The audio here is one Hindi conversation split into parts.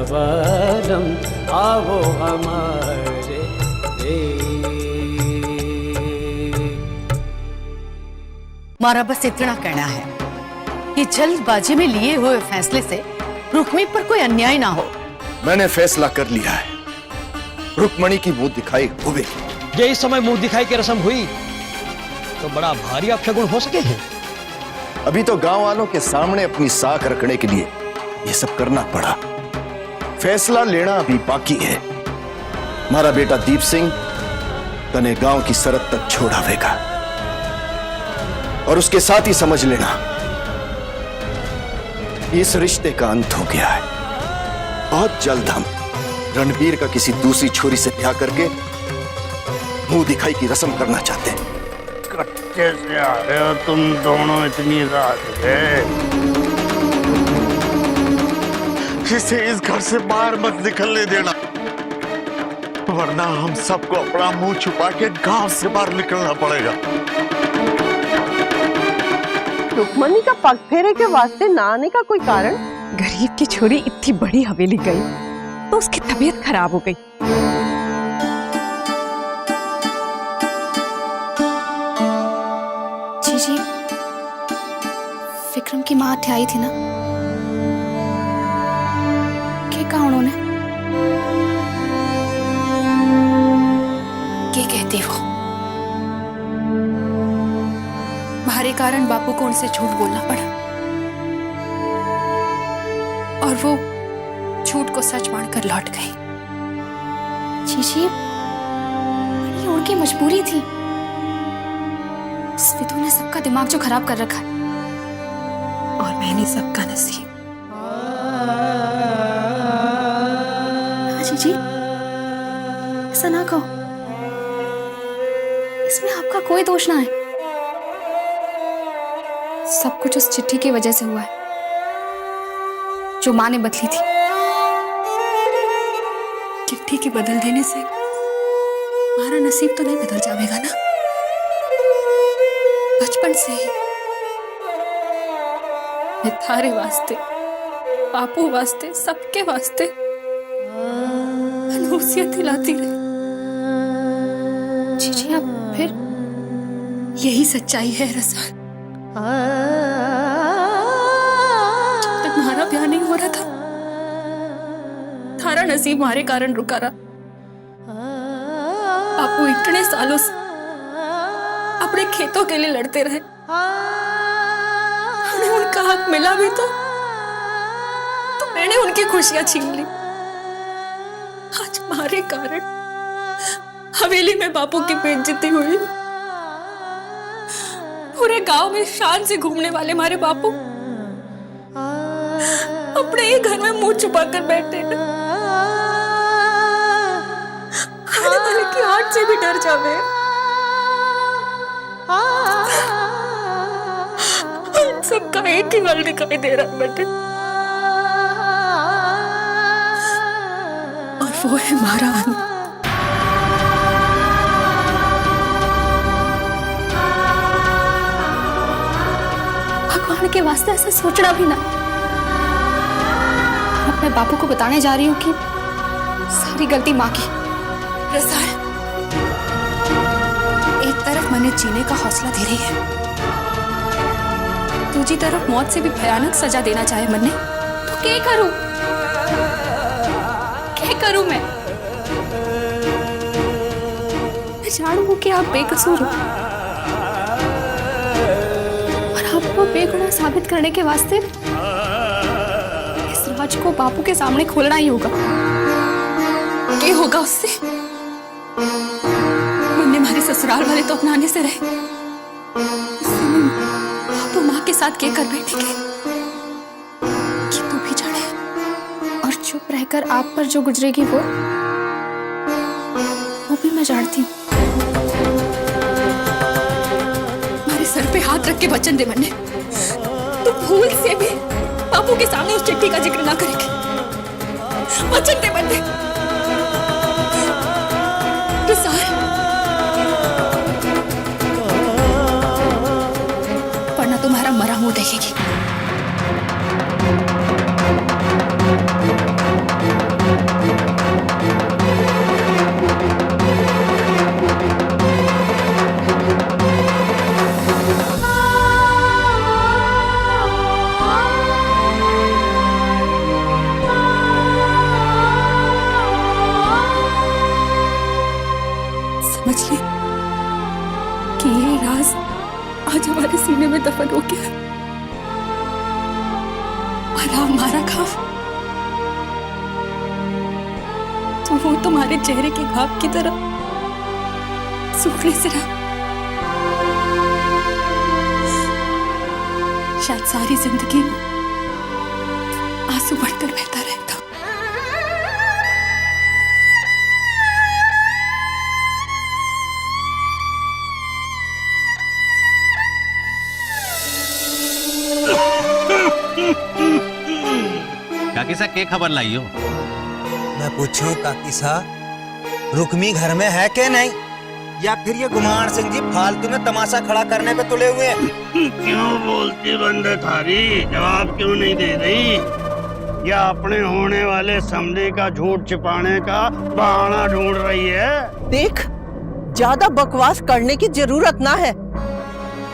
सवालम आओ हमारे मारा बस इतना कहना है कि जल्दबाजी में लिए हुए फैसले से रुक्मी पर कोई अन्याय ना हो। मैंने फैसला कर लिया है, रुक्मणी की मुंह दिखाई होगी। ये इस समय मुंह दिखाई की रस्म हुई तो बड़ा भारी अपशगुन हो सके हैं। अभी तो गांव वालों के सामने अपनी साख रखने के लिए ये सब करना पड़ा। फैसला लेना अभी बाकी है। हमारा बेटा दीप सिंह तने गांव की सरहद तक छोड़ावेगा और उसके साथ ही समझ लेना इस रिश्ते का अंत हो गया है। बहुत जल्द हम रणबीर का किसी दूसरी छोरी से ब्याह करके मुंह दिखाई की रस्म करना चाहते हैं। कच्चे से आ रहे हो तुम दोनों इतनी रात है। इसे इस घर से बाहर मत निकलने देना, वरना हम सबको अपना मुंह छुपा के गांव से बाहर निकलना पड़ेगा। रुक्मणी का पग फेरे के वास्ते ना आने का कोई कारण? गरीब की छोरी इतनी बड़ी हवेली गई तो उसकी तबीयत खराब हो गई। जी विक्रम की माँ हत्या आई थी ना, क्या कहा उन्होंने? क्या कहती हो? भारी कारण बापू को उनसे झूठ बोलना पड़ा और वो झूठ को सच मानकर लौट गई। जी बड़ी उनकी मजबूरी थी। उस विधु ने सबका दिमाग जो खराब कर रखा है और मैंने सबका नसीब। जी ऐसा ना कहो, इसमें आपका कोई दोष ना है। सब कुछ उस चिट्ठी की वजह से हुआ है जो माँ ने बदली थी। चिट्ठी के बदल देने से हमारा नसीब तो नहीं बदल जाएगा ना। बचपन से ही मैं थारे वास्ते, बापू वास्ते, सबके वास्ते मनहूसियत दिलाती रही। जी अब फिर यही सच्चाई है रसाल। जब तक हमारा ब्याह नहीं हो रहा था, थारा नसीब हमारे कारण रुका रहा। बापू इतने सालों से अपने खेतों के लिए लड़ते रहे, उन्हें उनका हक मिला भी तो मैंने उनकी खुशियां छीन ली। आज हमारे कारण हवेली में बापू की बेइज्जती हुई। पूरे गांव में शान से घूमने वाले हमारे बापू अपने ही घर में मुंह छुपाकर बैठे हैं। आने वाले की आंच से भी डर जावे। सबका एक ही हाल दिखाई दे रहा है बेटे, और वो है हमारा अंत। भगवान के वास्ते ऐसा सोचना भी ना। अपने बापू को बताने जा रही हूँ कि सारी गलती माँ की। रसाल, एक तरफ मैंने जीने का हौसला दे रही है, दूसरी तरफ मौत से भी भयानक सजा देना चाहे मन ने, तो क्या करूं? क्या करूं मैं जानूं कि आप बेकसूर हो और आपको बेगुनाह साबित करने के वास्ते इस राज को बापू के सामने खोलना ही होगा। क्या होगा उससे? मुन्ने हमारे ससुराल वाले तो अपनाने से रहे, बापू माँ के साथ क्या कर बैठेंगे कि तू भी जाने। और चुप रहकर आप पर जो गुजरेगी वो भी मैं जानती हूँ। हमारे सर पे हाथ रख के वचन दे मन्ने, तू भूल से भी बापू के सामने उस चिट्ठी का जिक्र ना करेगी। वचन दे मन्ने। वरना तुम्हारा मरा मुंह देखेगी। दफन हो गया और हमारा घाव तो वो तुम्हारे चेहरे के घाव की तरह सूखने से रहा। शायद सारी जिंदगी आंसू बढ़कर बहता रहता। काकी सा के खबर लाई हो? मैं पूछूं काकी सा रुक्मी घर में है के नहीं, या फिर ये गुमान सिंह जी फालतू में तमाशा खड़ा करने पे तुले हुए हैं? क्यों बोलती बंद थारी, जवाब क्यों नहीं दे रही? या अपने होने वाले समझे का झूठ छिपाने का बहाना ढूंढ रही है? देख, ज्यादा बकवास करने की जरूरत ना है।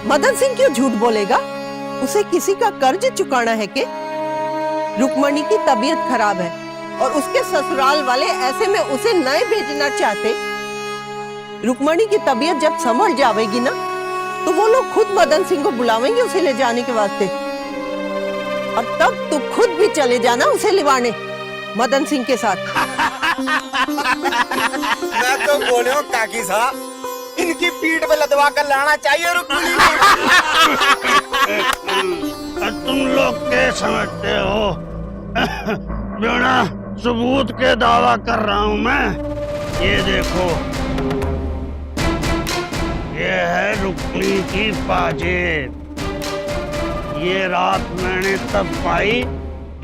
मदन सिंह क्यों झूठ बोलेगा? उसे किसी का कर्ज चुकाना है के? रुक्मणी की तबीयत खराब है और उसके ससुराल वाले ऐसे में उसे नहीं भेजना चाहते। रुक्मणी की तबीयत जब संभल जाएगी ना, तो वो लोग खुद मदन सिंह को बुलावेंगे उसे ले जाने के वास्ते। और तब तू खुद भी चले जाना उसे लिवाने मदन सिंह के साथ। मैं तो बोले हूँ काकी साहब, इनकी पीठ पे लदवा कर लाना चाहिए रुक्मिणी को। तुम लोग क्या समझते हो? बिना सबूत के दावा कर रहा हूँ मैं। ये देखो, ये है रुक्मिणी की पाजेब। ये रात मैंने तब पाई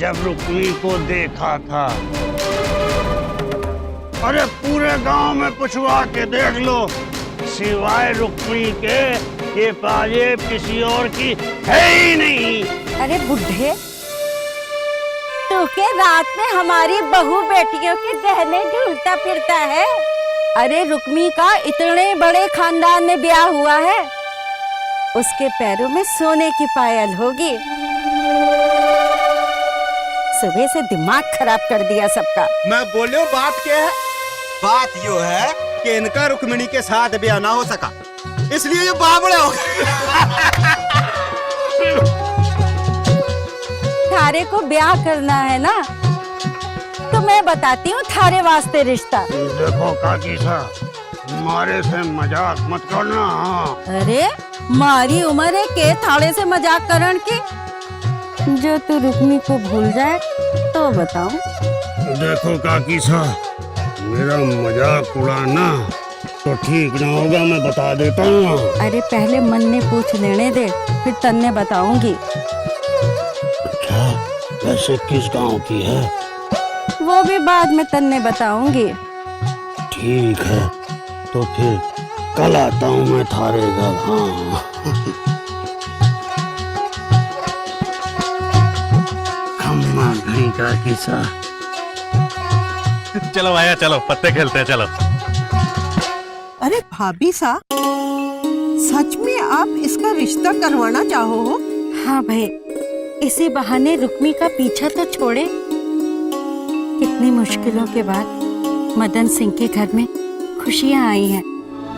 जब रुक्मिणी को देखा था। अरे पूरे गांव में पूछवा के देख लो, सिवाय रुक्मिणी के ये पाजेब किसी और की है ही नहीं। अरे बुढ़े, तू के रात में हमारी बहू बेटियों के गहने ढूंढता फिरता है? अरे रुक्मी का इतने बड़े खानदान में ब्याह हुआ है, उसके पैरों में सोने की पायल होगी। सुबह से दिमाग खराब कर दिया सबका। मैं बोलियो बात क्या है? बात यो है कि इनका रुक्मिणी के साथ ब्याह ना हो सका, इसलिए ये बावड़े हो गए। थारे को ब्याह करना है ना, तो मैं बताती हूँ थारे वास्ते रिश्ता। देखो काकी साहब, मारे से मजाक मत करना। हाँ। अरे मारी उम्र है के थाड़े से मजाक करन की? जो तू रुक्मी को भूल जाए तो बताऊं। देखो काकी साहब, मेरा मजाक उड़ाना तो ठीक ना होगा, मैं बता देता हूँ। अरे पहले मन ने पूछ लेने दे, फिर तन्ने बताऊंगी। अच्छा, वैसे किस गांव की है? वो भी बाद में तन्ने बताऊंगी। ठीक है, तो फिर कल आता हूँ मैं थारे घर। हाँ। खम्मा घड़ी का किस्सा। चलो भैया चलो, पत्ते खेलते हैं, चलो। अरे भाभी सा, सच में आप इसका रिश्ता करवाना चाहो हो? हाँ भाई, इसी बहाने रुक्मी का पीछा तो छोड़े। कितनी मुश्किलों के बाद मदन सिंह के घर में खुशियाँ आई हैं,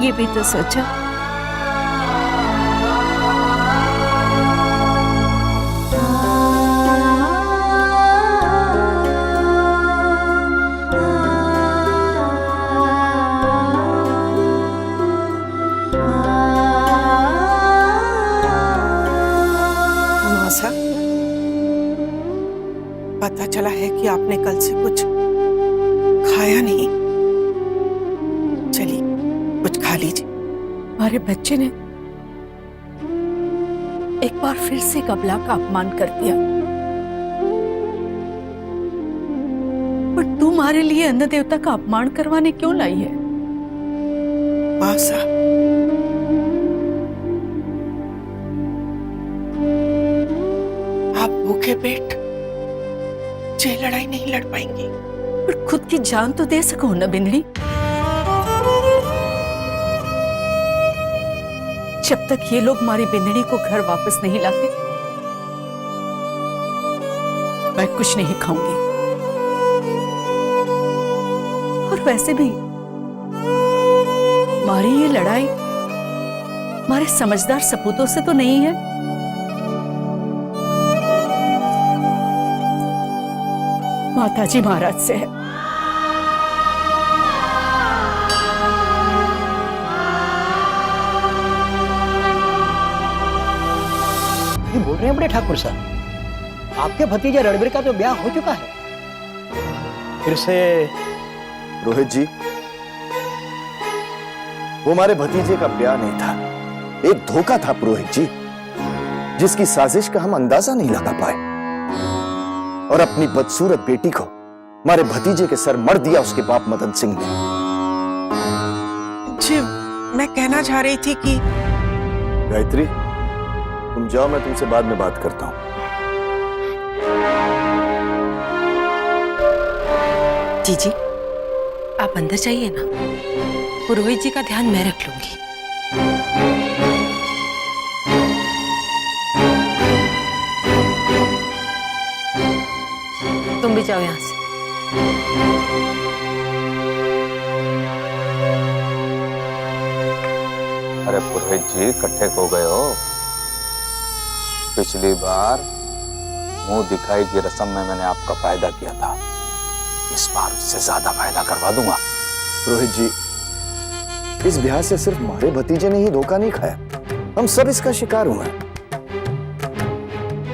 ये भी तो सोचो। मासा, पता चला है कि आपने कल से कुछ खाया नहीं। चलिए कुछ खा लीजिए। हमारे बच्चे ने एक बार फिर से कबला का अपमान कर दिया, पर तू हमारे लिए अन्न देवता का अपमान करवाने क्यों लाई है? मासा, आप भूखे पेट ये लड़ाई नहीं लड़ पाएंगी। पर खुद की जान तो दे सको ना बिंदड़ी। जब तक ये लोग हमारी बिंदड़ी को घर वापस नहीं लाते, मैं कुछ नहीं खाऊंगी। और वैसे भी हमारी ये लड़ाई हमारे समझदार सपूतों से तो नहीं है, माताजी महाराज से है। ये बोल रहे हैं बड़े ठाकुर साहब, आपके भतीजे रणवीर का तो ब्याह हो चुका है। फिर से रोहित जी, वो हमारे भतीजे का ब्याह नहीं था, एक धोखा था पुरोहित जी, जिसकी साजिश का हम अंदाजा नहीं लगा पाए और अपनी बदसूरत बेटी को हमारे भतीजे के सर मर दिया उसके बाप मदन सिंह ने। जी, मैं कहना चाह रही थी कि गायत्री, तुम जाओ, मैं तुमसे बाद में बात करता हूं। जीजी, आप अंदर जाइए ना, पुरोहित जी का ध्यान मैं रख लूंगी। तुम भी जाओ यहां से। अरे पुरोहित जी, इकट्ठे हो गए हो। पिछली बार मुंह दिखाई की रस्म में मैंने आपका फायदा किया था, इस बार उससे ज्यादा फायदा करवा दूंगा। रोहित जी, इस ब्याह से सिर्फ हमारे भतीजे ने ही धोखा नहीं खाया, हम सब इसका शिकार हुए हैं।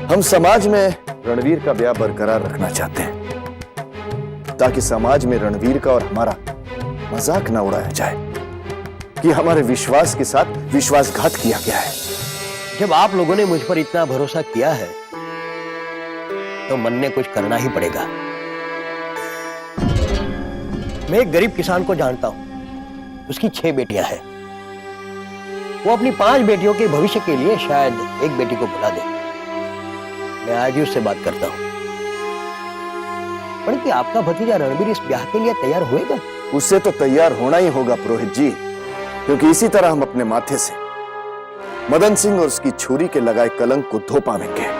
हम समाज में रणवीर का ब्याह बरकरार रखना चाहते हैं ताकि समाज में रणवीर का और हमारा मजाक ना उड़ाया जाए कि हमारे विश्वास के साथ विश्वासघात किया गया है। जब आप लोगों ने मुझ पर इतना भरोसा किया है तो मन ने कुछ करना ही पड़ेगा। मैं एक गरीब किसान को जानता हूं, उसकी 6 बेटियां हैं। वो अपनी 5 बेटियों के भविष्य के लिए शायद एक बेटी को बुला दे। मैं आज ही उससे बात करता हूं। पर कि आपका भतीजा रणवीर इस ब्याह के लिए तैयार होएगा? उससे तो तैयार होना ही होगा पुरोहित जी, क्योंकि इसी तरह हम अपने माथे से मदन सिंह और उसकी छुरी के लगाए कलंक को धो पाएंगे।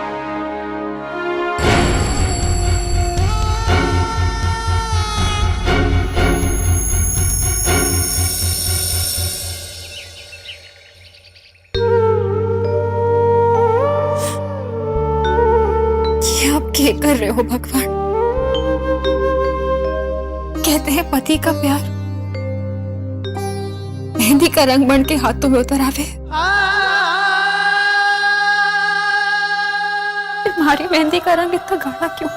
क्या कर रहे हो भगवान? कहते हैं पति का प्यार मेहंदी का रंग बन के हाथों में उतर आवे। तुम्हारी मेहंदी का रंग इतना गाढ़ा क्यों?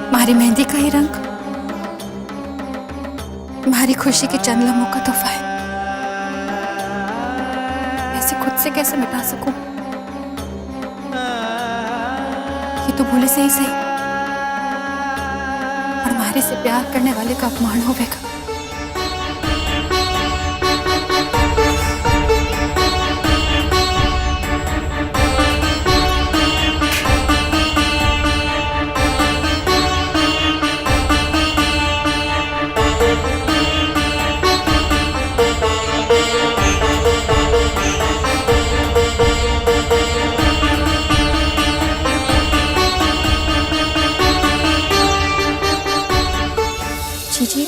हमारी मेहंदी का ही रंग हमारी खुशी के चंद लम्हों का तोहफा है। ऐसे खुद से कैसे मिटा सकूं? ये तो भूले से ही सही, और हमारे से प्यार करने वाले का अपमान होगा। जीजी,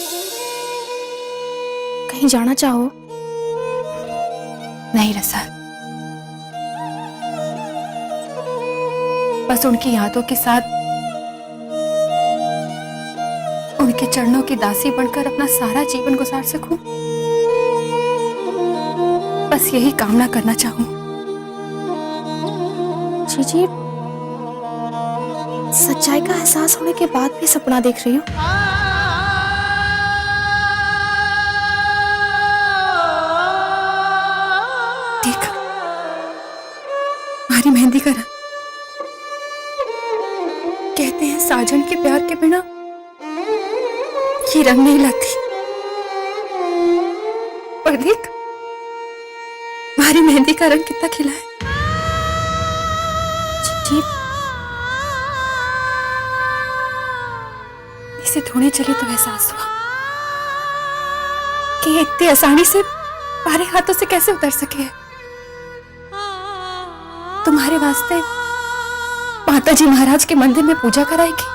कहीं जाना चाहो? नहीं रसा, बस उनकी यादों के साथ उनके चरणों की दासी बनकर अपना सारा जीवन गुजार सकूं, बस यही कामना करना चाहूं। जीजी, सच्चाई का एहसास होने के बाद भी सपना देख रही हूँ। हमारी मेहंदी का रंग, कहते हैं साजन के प्यार के बिना ये रंग नहीं लाती, पर देख हमारी मेहंदी का रंग कितना खिला है। जी, इसे धोने चली तो एहसास हुआ कि ये इतनी आसानी से हमारे हाथों से कैसे उतर सके है। तुम्हारे वास्ते माताजी महाराज के मंदिर में पूजा कराएगी,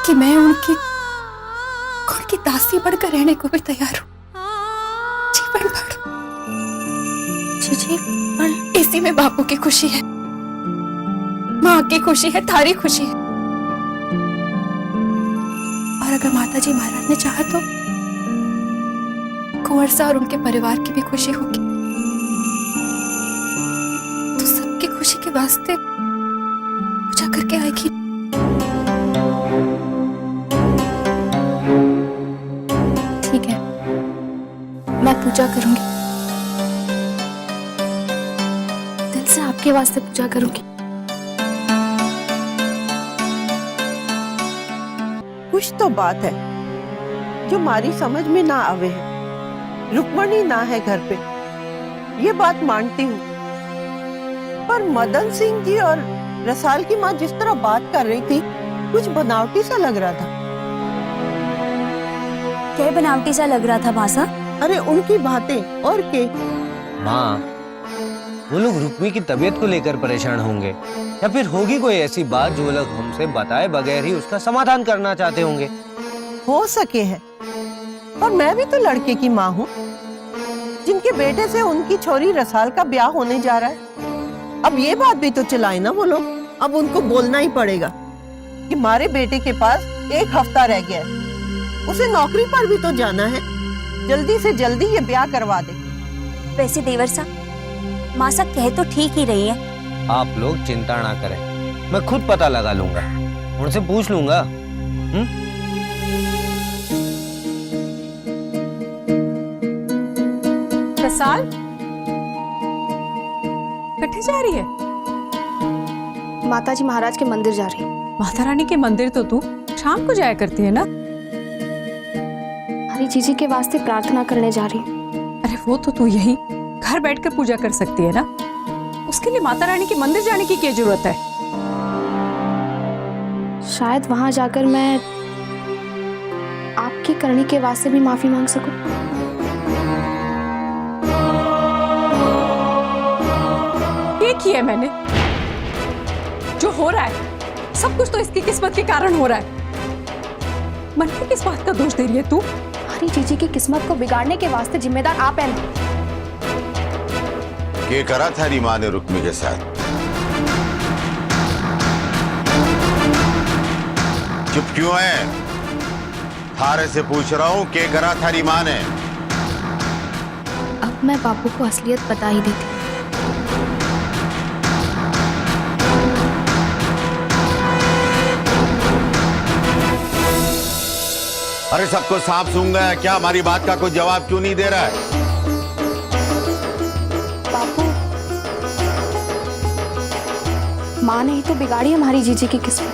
कि मैं उनकी दासी बनकर रहने को भी तैयार हूँ, जीवन भर। जी पर इसी में बापू की खुशी है, माँ की खुशी है, थारी खुशी है। और अगर माताजी महाराज ने चाहा तो कुंवर सा और उनके परिवार की भी खुशी होगी। तो सबकी खुशी के वास्ते पूजा करके आएगी। ठीक है, मैं पूजा करूंगी, दिल से आपके वास्ते पूजा करूंगी। कुछ तो बात है जो हमारी समझ में ना आवे है। रुक्मणी ना है घर पे, ये बात मानती हूँ, पर मदन सिंह जी और रसाल की माँ जिस तरह बात कर रही थी, कुछ बनावटी सा लग रहा था। क्या बनावटी सा लग रहा था मासा? अरे उनकी बातें और के। माँ, वो लोग रुक्मी की तबीयत को लेकर परेशान होंगे, या फिर होगी कोई ऐसी बात जो लोग हमसे बताए बगैर ही उसका समाधान करना चाहते होंगे। हो सके है, पर मैं भी तो लड़के की माँ हूँ, जिनके बेटे से उनकी छोरी रसाल का ब्याह होने जा रहा है। अब ये बात भी तो चलाए ना वो लोग। अब उनको बोलना ही पड़ेगा कि हमारे बेटे के पास 1 हफ्ता रह गया है, उसे नौकरी पर भी तो जाना है, जल्दी से जल्दी ये ब्याह करवा दे। वैसे देवर साहब, मासा कह तो ठीक ही रही है। आप लोग चिंता ना करें, मैं खुद पता लगा लूंगा, उनसे पूछ लूंगा। रसाल कट्ठे जा रही है? माताजी महाराज के मंदिर जा रही है। माता रानी के मंदिर तो तू शाम को जाया करती है ना? हरी जीजी के वास्ते प्रार्थना करने जा रही हूँ। अरे वो तो तू यही घर बैठकर पूजा कर सकती है ना, उसके लिए माता रानी के मंदिर जाने की क्या जरूरत है? शायद वहां जाकर मैं आपकी करनी के वास्ते भी माफी मांग सकूं। ये किया मैंने, जो हो रहा है सब कुछ तो इसकी किस्मत के कारण हो रहा है। मन की किस बात का दोष दे रही है तू? हरी जीजी की किस्मत को बिगाड़ने के वास्ते जिम्मेदार आप हैं ना। क्या करा थारी माँ ने रुक्मी के साथ? चुप क्यों है? थारे से पूछ रहा हूँ, क्या करा थारी माँ ने? अब मैं बापू को असलियत बता ही देती। अरे सबको सांप सूंघ गया क्या? हमारी बात का कोई जवाब क्यों नहीं दे रहा है? बापू, माँ ने ही तो बिगाड़ी हमारी जीजी की किस्मत।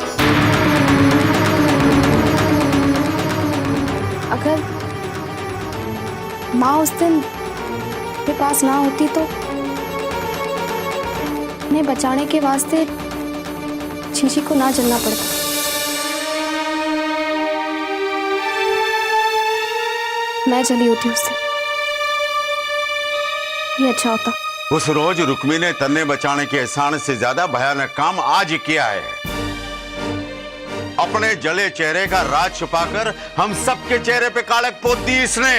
अगर माँ उस दिन के पास ना होती तो उन्हें बचाने के वास्ते जीजी को ना जलना पड़ता। मैं जली होती उस दिन, ये अच्छा होता। उस रोज रुक्मी ने तन्ने बचाने के एहसान से ज्यादा भयानक काम आज किया है। अपने जले चेहरे का राज छुपाकर हम सबके चेहरे पे कालक पोत दी इसने।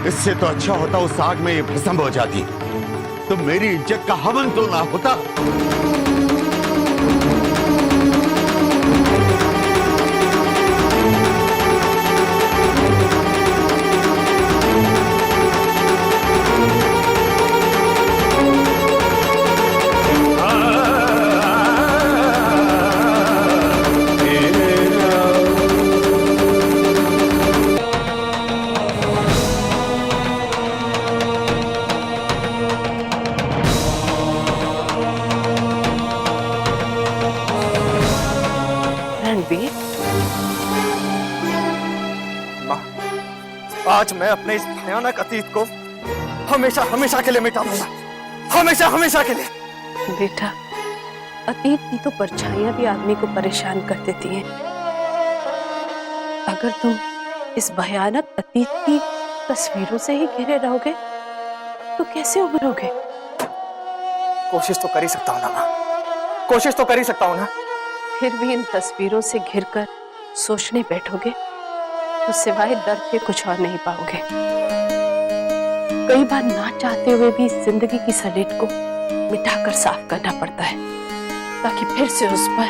इससे तो अच्छा होता उस आग में ये भस्म हो जाती, तो मेरी इज्जत का हवन तो ना होता। आज मैं अपने इस भयानक अतीत को हमेशा हमेशा के लिए मिटा दूंगा, हमेशा हमेशा के लिए। बेटा, अतीत की तो परछाइयां भी आदमी को परेशान कर देती हैं। अगर तुम इस भयानक अतीत की तस्वीरों से ही घिरे रहोगे तो कैसे उभरोगे? कोशिश तो कर ही सकता हूँ ना माँ, कोशिश तो कर ही सकता हूँ ना। फिर भी इन तस्वीरों से घिरकर सोचने बैठोगे तो सिवाय दर्द के कुछ और नहीं पाओगे। कई बार ना चाहते हुए भी जिंदगी की सलेट को मिटाकर साफ करना पड़ता है, ताकि फिर से उस पर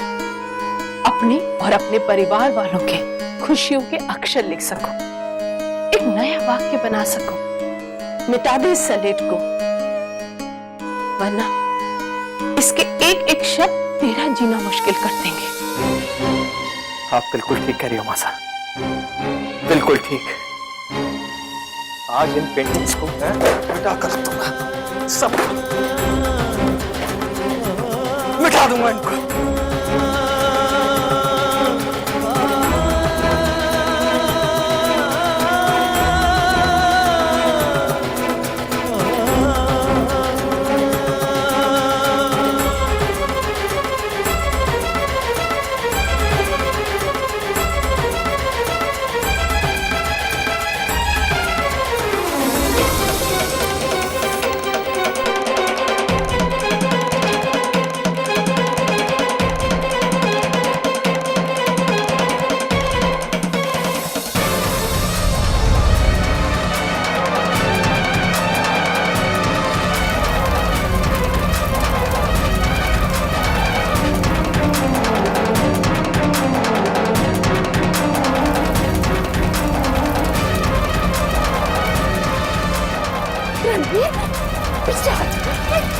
अपने और अपने परिवार वालों के खुशियों के अक्षर लिख सको, एक नया वाक्य बना सको। मिटा दे इस सलेट को, वरना इसके एक एक शब्द तेरा जीना मुश्किल कर देंगे। आप बिल्कुल ठीक कह रही हो मासा, बिल्कुल ठीक। आज इन पेंटिंग्स को मैं मिटा कर रख दूंगा, सब मिटा दूंगा इनको।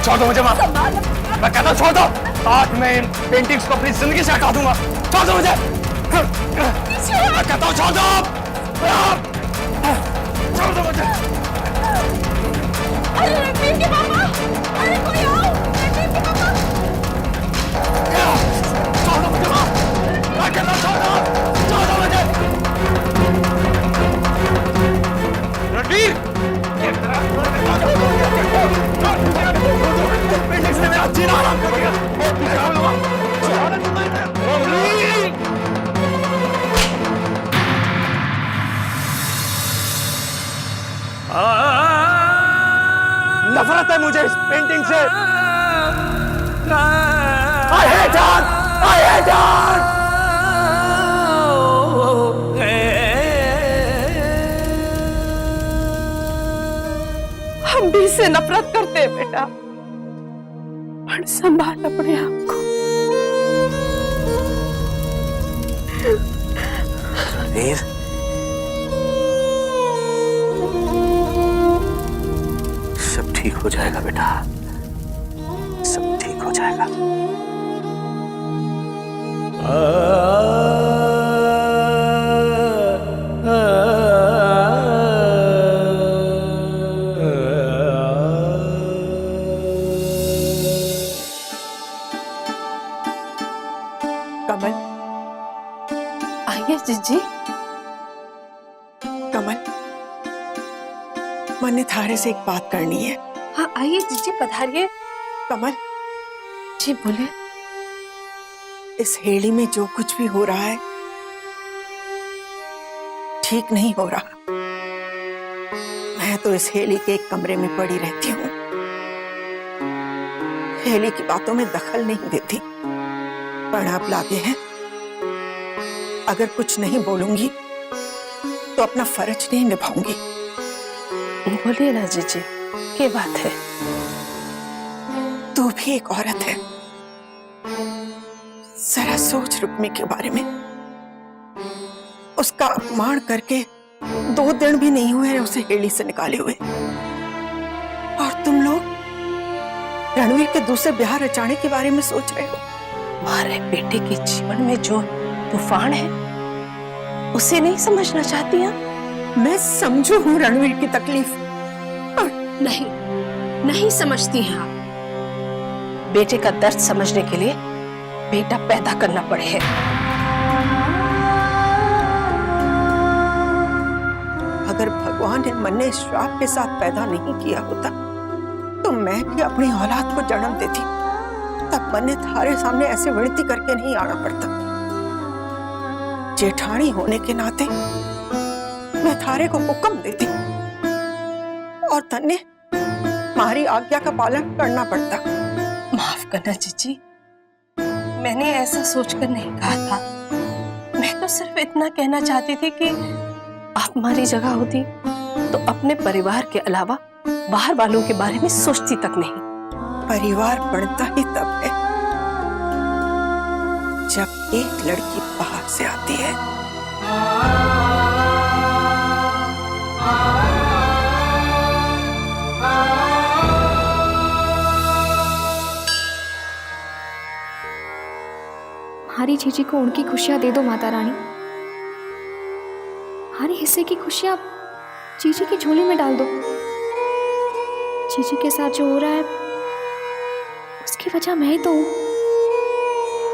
छोड़ दो मुझे माँ, मैं कहता छोड़ दो। आज मैं इन पेंटिंग्स को अपनी जिंदगी से हटा दूंगा। छोड़ दो मुझे, मैं कहता हूँ छोड़ दो, छोड़ दो मुझे। अरे रणवीर के पापा, अरे कोई आओ, रणवीर के पापा। छोड़ दो मुझे माँ, मैं कहता हूँ छोड़ दो मुझे। रणवीर, पेंटिंग्स ने मेरा जीना हराम कर दिया। नफरत है मुझे इस पेंटिंग से। I hate her! I hate her! हम भी इससे नफरत करते हैं बेटा, पर संभाल अपने आप को। रणवीर, सब ठीक हो जाएगा बेटा, सब ठीक हो जाएगा। कमल, आइए जीजी। कमल, मैंने थारे से एक बात करनी है। हाँ आइए जीजी, पधारिए। कमल, जी बोले। इस हेड़ी में जो कुछ भी हो रहा है ठीक नहीं हो रहा। मैं तो इस हेली के एक कमरे में पड़ी रहती हूँ, हेली की बातों में दखल नहीं देती, पर आप लागे हैं अगर कुछ नहीं बोलूंगी तो अपना फर्ज नहीं निभाऊंगी। बोलिए ना जीजी, क्या बात है? तू भी एक औरत है, जरा सोच रुक्मी के बारे में। उसका अपमान करके 2 दिन भी नहीं हुए उसे हेली से निकाले हुए, और तुम लोग रणवीर के दूसरे ब्याह रचाने के बारे में सोच रहे हो। हमारे बेटे के जीवन में जो तूफान है उसे नहीं समझना चाहती हैं? मैं समझू हूँ रणवीर की तकलीफ, पर नहीं समझती हैं आप। बेटे का दर्द समझने के लिए बेटा पैदा करना पड़े है। अगर भगवान ने मन्ने श्राप के साथ पैदा नहीं किया होता तो मैं भी अपनी औलाद को जन्म देती, तब मन्ने थारे सामने ऐसे विनती करके नहीं आना पड़ता। जेठानी होने के नाते मैं थारे को हुक्म देती और तन्ने हमारी आज्ञा का पालन करना पड़ता। माफ करना जीजी, मैंने ऐसा सोचकर नहीं कहा था। मैं तो सिर्फ इतना कहना चाहती थी कि आप हमारी जगह होती तो अपने परिवार के अलावा बाहर वालों के बारे में सोचती तक नहीं। परिवार बढ़ता ही तब है जब एक लड़की बाहर से आती है। हमारी जीजी को उनकी खुशियां दे दो माता रानी। हमारे हिस्से की खुशियां जीजी की झोली में डाल दो। जीजी के साथ जो हो रहा है उसकी वजह मैं ही तो हूं।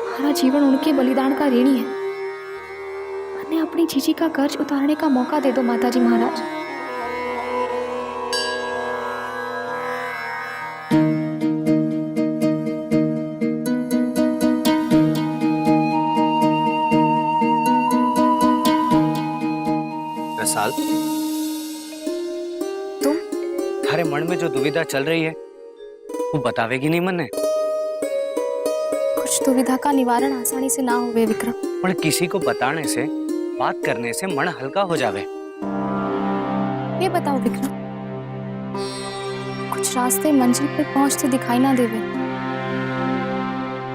हमारा जीवन उनके बलिदान का ऋणी है। मैंने अपनी जीजी का कर्ज उतारने का मौका दे दो माताजी महाराज। साल तुम थारे मन में जो दुविधा चल रही है वो बतावेगी नहीं मन ने। कुछ दुविधा का निवारण आसानी से ना होवे विक्रम। पर किसी को बताने से, बात करने से मन हल्का हो जावे। ये बताओ विक्रम, कुछ रास्ते मंजिल पर पहुंचते दिखाई ना देवे।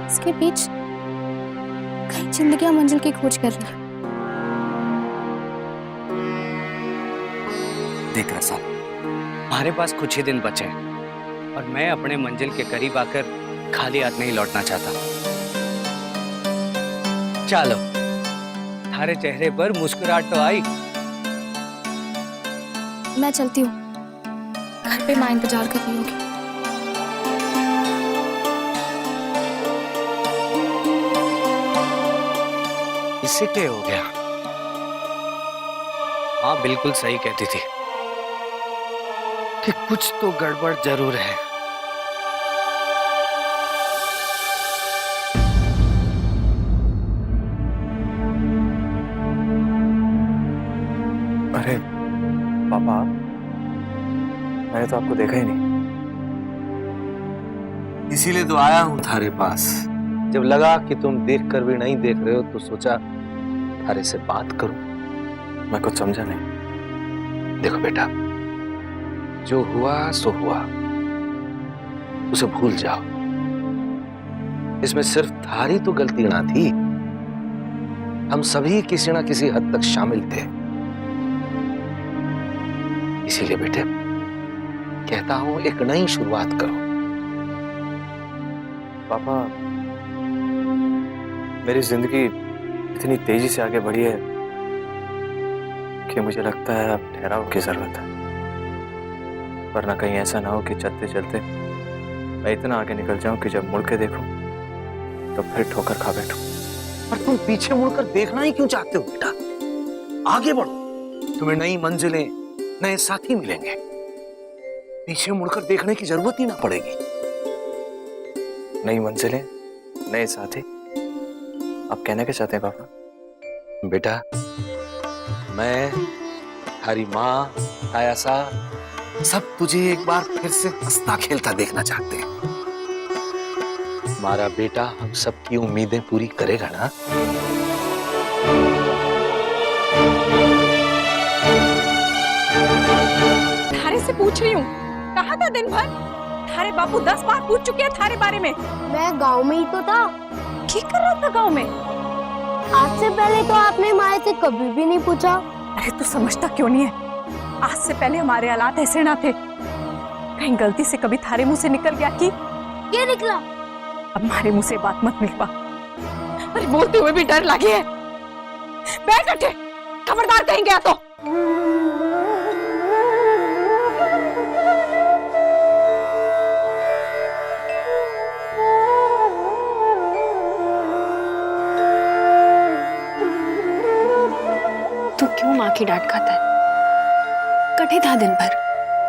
इसके बीच कई जिंदगियां मंजिल की खोज कर रही। देख रसाल, हमारे पास कुछ ही दिन बचे हैं और मैं अपने मंजिल के करीब आकर खाली हाथ नहीं लौटना चाहता। चलो, थारे चेहरे पर मुस्कुराहट तो आई। मैं चलती हूँ, घर पे माँ इंतजार कर रही होगी। इससे क्या हो गया? हाँ, बिल्कुल सही कहती थी कि कुछ तो गड़बड़ जरूर है। अरे पापा, मैंने तो आपको देखा ही नहीं। इसीलिए तो आया हूं थारे पास। जब लगा कि तुम देख कर भी नहीं देख रहे हो तो सोचा थारे से बात करूं। मैं कुछ समझा नहीं। देखो बेटा, जो हुआ सो हुआ, उसे भूल जाओ। इसमें सिर्फ थारी तो गलती ना थी, हम सभी किसी ना किसी हद तक शामिल थे। इसीलिए बेटे कहता हूं, एक नई शुरुआत करो। पापा, मेरी जिंदगी इतनी तेजी से आगे बढ़ी है कि मुझे लगता है अब ठहराव की जरूरत है। वरना कहीं ऐसा ना हो कि चलते चलते मैं इतना आगे निकल जाऊं कि जब मुड़ के देखूं तो फिर ठोकर खा बैठूं। पर तुम पीछे मुड़कर देखना ही क्यों चाहते हो बेटा? आगे बढ़ो, तुम्हें नई मंजिलें, नए साथी मिलेंगे। पीछे मुड़कर देखने की जरूरत ही ना पड़ेगी। नई मंजिलें, नए साथी, आप कहना क्या चाहते हैं पापा? बेटा, मैं, हरी माँ, आयासा, सब तुझे एक बार फिर से हंसता खेलता देखना चाहते हैं। हमारा बेटा हम सबकी उम्मीदें पूरी करेगा ना? थारे से पूछ रही हूँ, कहाँ था दिन भर? थारे बापू 10 बार पूछ चुके हैं थारे बारे में। मैं गांव में ही तो था। क्या कर रहा था गांव में? आज से पहले तो आपने माँ से कभी भी नहीं पूछा। अरे तू समझता क्यों नहीं है? आज से पहले हमारे हालात ऐसे ना थे। कहीं गलती से कभी थारे मुंह से निकल गया कि क्या निकला? अब हमारे मुंह से बात मत निकलवा। अरे बोलते हुए भी डर लगी है। बैठ हटे, खबरदार कहीं गया तो। तू क्यों माँ की डांट खाता है? कटे था दिन भर।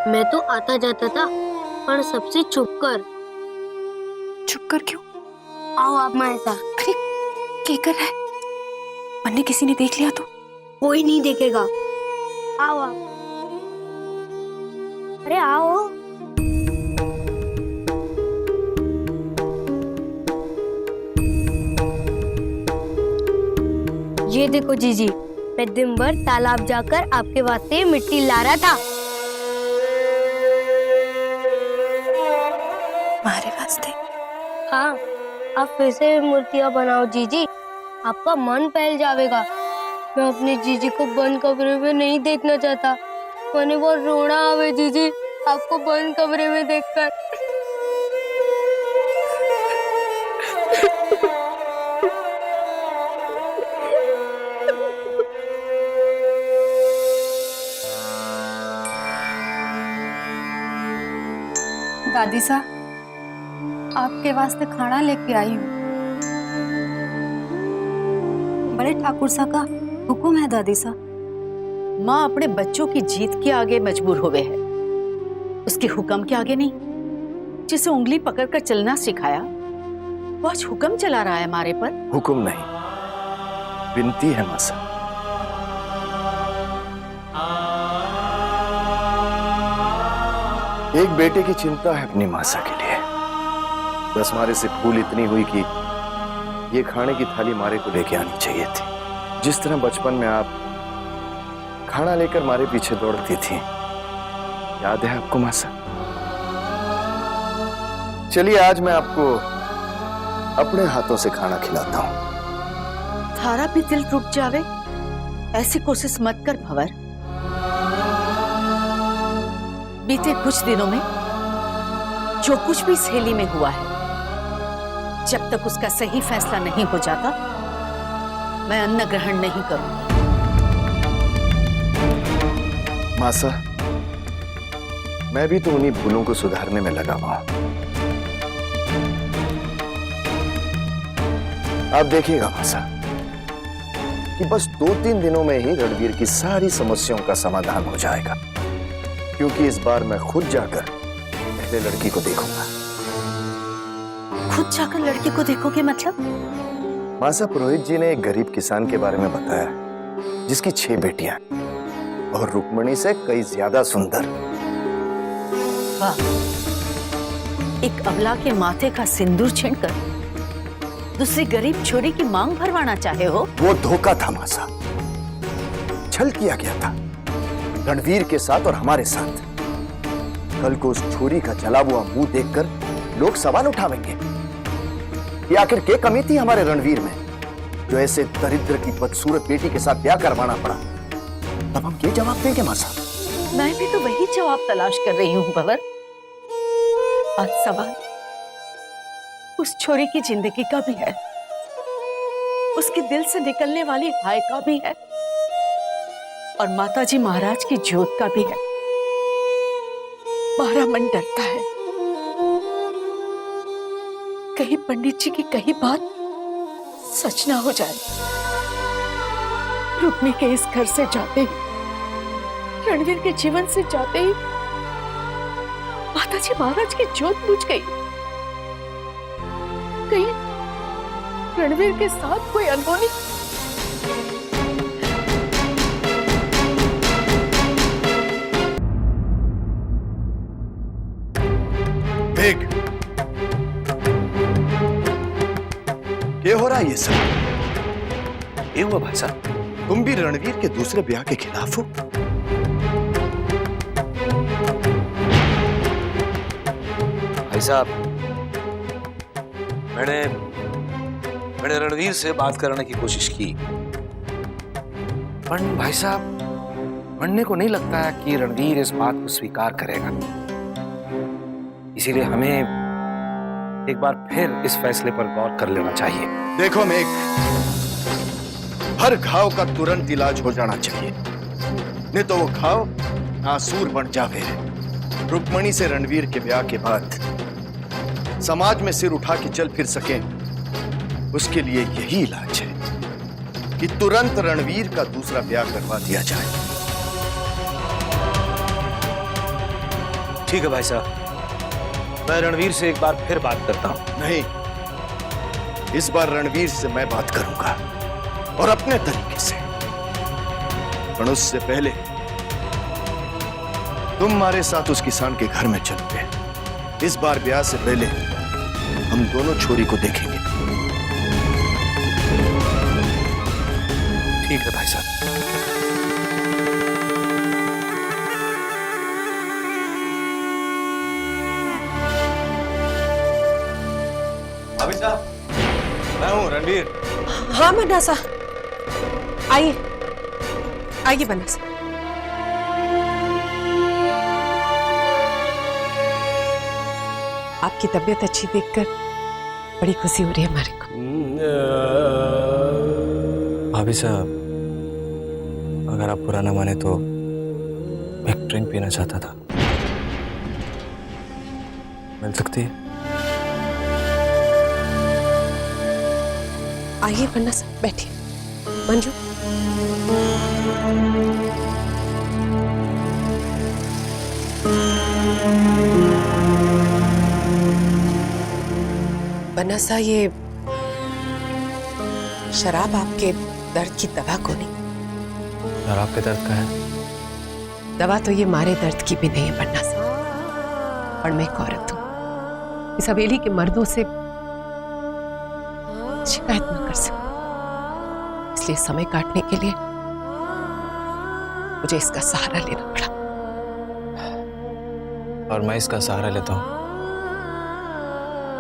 मैं तो आता जाता था, पर सबसे चुप कर। चुप कर क्यों? आओ आप हमारे साथ। अरे क्या कर रहा है? मन्ने किसी ने देख लिया तो? कोई नहीं देखेगा। आओ आप। अरे आओ। ये देखो जीजी, मैं दिन भर तालाब जाकर आपके वास्ते मिट्टी ला रहा था। हमारे वास्ते? हाँ, आप फिर से मूर्तियाँ बनाओ जीजी, आपका मन बहल जाएगा। मैं अपनी जीजी को बंद कमरे में नहीं देखना चाहता, मैंने बहुत रोना आवे जीजी आपको बंद कमरे में देखकर। दादी सा, आपके वास्ते खाना लेके आई हूँ। बड़े ठाकुर सा का हुक्म है दादी सा। माँ अपने बच्चों की जीत के आगे मजबूर हुए है, उसके हुक्म के आगे नहीं। जिसे उंगली पकड़कर चलना सिखाया वो आज हुक्म चला रहा है हमारे पर। हुक्म नहीं, विनती है मासा। एक बेटे की चिंता है अपनी मासा के लिए। बस मारे से भूल इतनी हुई कि ये खाने की थाली मारे को लेके आनी चाहिए थी। जिस तरह बचपन में आप खाना लेकर मारे पीछे दौड़ती थी, याद है आपको मासा? चलिए आज मैं आपको अपने हाथों से खाना खिलाता हूं। थारा भी दिल रुक जावे, ऐसी कोशिश मत कर भंवर। बीते कुछ दिनों में जो कुछ भी सहेली में हुआ है, जब तक उसका सही फैसला नहीं हो जाता मैं अन्न ग्रहण नहीं करूंगी। मासा, मैं भी तो उन्हीं भूलों को सुधारने में लगा हुआ हूं। आप देखिएगा मासा कि बस 2-3 दिनों में ही रणवीर की सारी समस्याओं का समाधान हो जाएगा, क्योंकि इस बार मैं खुद जाकर पहले लड़की को देखूंगा। खुद जाकर लड़की को देखोगे मतलब? मासा, पुरोहित जी ने एक गरीब किसान के बारे में बताया जिसकी 6 बेटियां और रुक्मणी से कई ज्यादा सुंदर। वाह, एक अबला के माथे का सिंदूर छीनकर दूसरी गरीब छोरी की मांग भरवाना चाहे हो? वो धोखा था मासा, छल किया गया था रणवीर के साथ और हमारे साथ। कल को उस छोरी का जला हुआ मुंह देखकर लोग सवाल उठावेंगे कि आखिर क्या कमी थी हमारे रणवीर में जो ऐसे दरिद्र की बदसूरत बेटी के साथ ब्याह करवाना पड़ा। तब हम क्या जवाब देंगे मासा? मैं भी तो वही जवाब तलाश कर रही हूँ भंवर। आज सवाल उस छोरी की जिंदगी का भी है, उसके दिल से निकलने वाली हाय का भी है, और माताजी महाराज की जोत का भी है। हमारा मन डरता है कहीं पंडित जी की कही बात सच ना हो जाए। रुक्मी के इस घर से जाते ही, रणवीर के जीवन से जाते ही माताजी महाराज की जोत बुझ गई। कहीं रणवीर के साथ कोई अनहोनी। देख, क्या हो रहा है ये सब? ये हुआ भाई साहब? तुम भी रणवीर के दूसरे ब्याह के खिलाफ हो? भाई साहब, मैंने रणवीर से बात करने की कोशिश की, पर भाई साहब मरने को नहीं लगता है कि रणवीर इस बात को स्वीकार करेगा। इसीलिए हमें एक बार फिर इस फैसले पर गौर कर लेना चाहिए। देखो मेघ, हर घाव का तुरंत इलाज हो जाना चाहिए, नहीं तो वो घाव नासूर बन जावे। रुक्मणी से रणवीर के ब्याह के बाद समाज में सिर उठा के चल फिर सके, उसके लिए यही इलाज है कि तुरंत रणवीर का दूसरा ब्याह करवा दिया जाए। ठीक है भाई साहब, मैं रणवीर से एक बार फिर बात करता हूं। नहीं, इस बार रणवीर से मैं बात करूंगा और अपने तरीके से, पर उससे पहले तुम हमारे साथ उस किसान के घर में चलोगे। इस बार ब्याह से पहले हम दोनों छोरी को देखेंगे। ठीक है भाई साहब। भाभी साहब, मैं हूँ रणवीर। हाँ बन्ना सा, आइए आइए बन्ना सा। आपकी तबीयत अच्छी देखकर बड़ी खुशी हो रही है हमारे को। भाभी साहब, अगर आप बुरा ना माने तो एक ड्रिंक पीना चाहता था, मिल सकती है? आइए बन्ना सा, बैठिए। मंजू, बन्ना सा, ये शराब आपके दर्द की दवा को नहीं। और आपके दर्द का है? दवा तो ये मारे दर्द की भी नहीं है बन्ना सा। और मैं एक औरत हूं, इस हवेली के मर्दों से शिकायत न कर सकती, इसलिए समय काटने के लिए मुझे इसका सहारा लेना पड़ा। और मैं इसका सहारा लेता हूं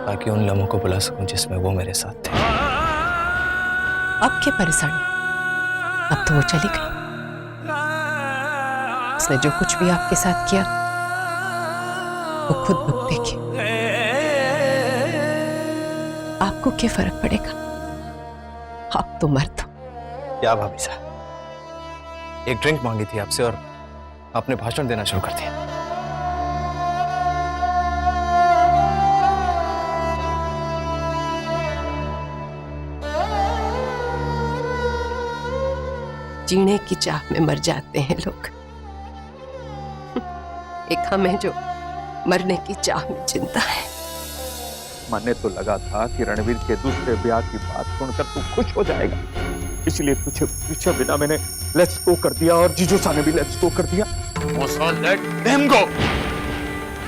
ताकि उन लम्हों को बुला सकूं जिसमें वो मेरे साथ थे। अब क्या परेशानी, अब तो वो चली गई। उसने जो कुछ भी आपके साथ किया वो खुद भुगतेगी। आपको क्या फर्क पड़ेगा, आप तो मर्द हो। क्या भाभी साहब, एक ड्रिंक मांगी थी आपसे और आपने भाषण देना शुरू कर दिया। जीने की चाह में मर जाते हैं लोग, एक हम है जो मरने की चाह में जिंदा है। मन तो लगा था कि रणवीर के दूसरे ब्याह की बात सुनकर तू खुश हो जाएगा, इसलिए तुझे पूछे बिना मैंने लेट्स गो कर दिया और जीजू सा ने भी लेट्स गो कर दिया। Let them go.